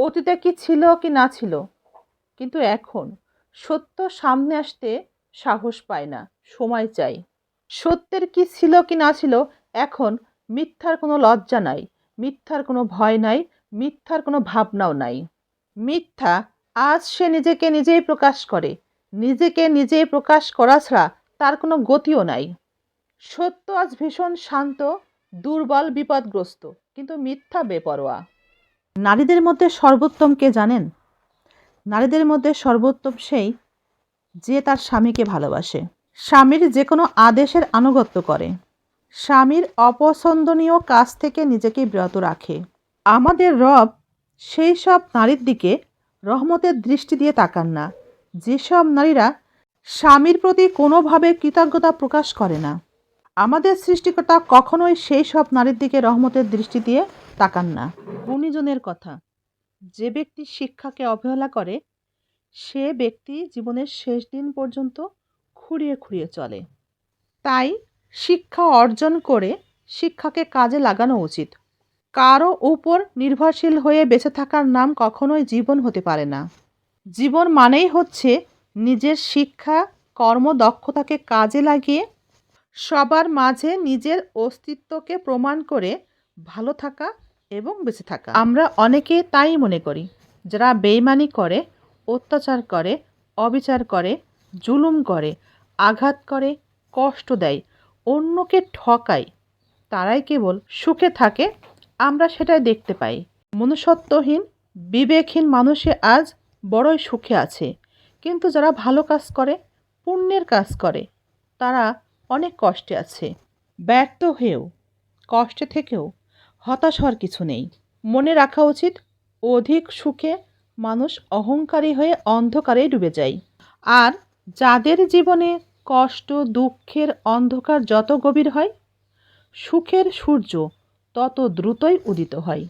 অতীতে কি ছিল কি না ছিল, কিন্তু এখন সত্য সামনে আসতে সাহস পায় না, সময় চাই। সত্যের কি ছিল কি না ছিল, এখন মিথ্যার কোনো লজ্জা নাই, মিথ্যার কোনো ভয় নাই, মিথ্যার কোনো ভাবনাও নাই। মিথ্যা আজ সে নিজেকে নিজেই প্রকাশ করে, নিজেকে নিজেই প্রকাশ করা ছাড়া তার কোনো গতিও নাই। সত্য আজ ভীষণ শান্ত, দুর্বল, বিপদগ্রস্ত, কিন্তু মিথ্যা বেপরোয়া। নারীদের মধ্যে সর্বোত্তম কে জানেন? নারীদের মধ্যে সর্বোত্তম সেই যে তার স্বামীকে ভালোবাসে, স্বামীর যে কোনো আদেশের আনুগত্য করে, স্বামীর অপছন্দনীয় কাজ থেকে নিজেকে বিরত রাখে। আমাদের রব সেই সব নারীর দিকে রহমতের দৃষ্টি দিয়ে তাকান না যেসব নারীরা স্বামীর প্রতি কোনোভাবে কৃতজ্ঞতা প্রকাশ করে না। আমাদের সৃষ্টিকর্তা কখনোই সেই সব নারীর দিকে রহমতের দৃষ্টি দিয়ে তাকান না। গুণীজনের কথা, যে ব্যক্তি শিক্ষাকে অবহেলা করে সে ব্যক্তি জীবনের শেষ দিন পর্যন্ত খুঁড়িয়ে খুঁড়িয়ে চলে। তাই শিক্ষা অর্জন করে শিক্ষাকে কাজে লাগানো উচিত। কারো উপর নির্ভরশীল হয়ে বেঁচে থাকার নাম কখনোই জীবন হতে পারে না। জীবন মানেই হচ্ছে নিজের শিক্ষা কর্মদক্ষতাকে কাজে লাগিয়ে সবার মাঝে নিজের অস্তিত্বকে প্রমাণ করে ভালো থাকা এবং বেঁচে থাকা। আমরা অনেকে তাই মনে করি, যারা বেইমানি করে, অত্যাচার করে, অবিচার করে, জুলুম করে, আঘাত করে, কষ্ট দেয়, অন্যকে ঠকায়, তারাই কেবল সুখে থাকে। আমরা সেটাই দেখতে পাই। মনুষ্যত্বহীন, বিবেকহীন মানুষে আজ বড়ই সুখে আছে, কিন্তু যারা ভালো কাজ করে, পুণ্যের কাজ করে, তারা অনেক কষ্টে আছে। ব্যর্থ হয়েও, কষ্টে থেকেও হতাশ হওয়ার কিছু নেই। মনে রাখা উচিত, অধিক সুখে মানুষ অহংকারী হয়ে অন্ধকারে ডুবে যায়, আর যাদের জীবনে কষ্ট, দুঃখের অন্ধকার যত গভীর হয়, সুখের সূর্য তত দ্রুতই উদিত হয়।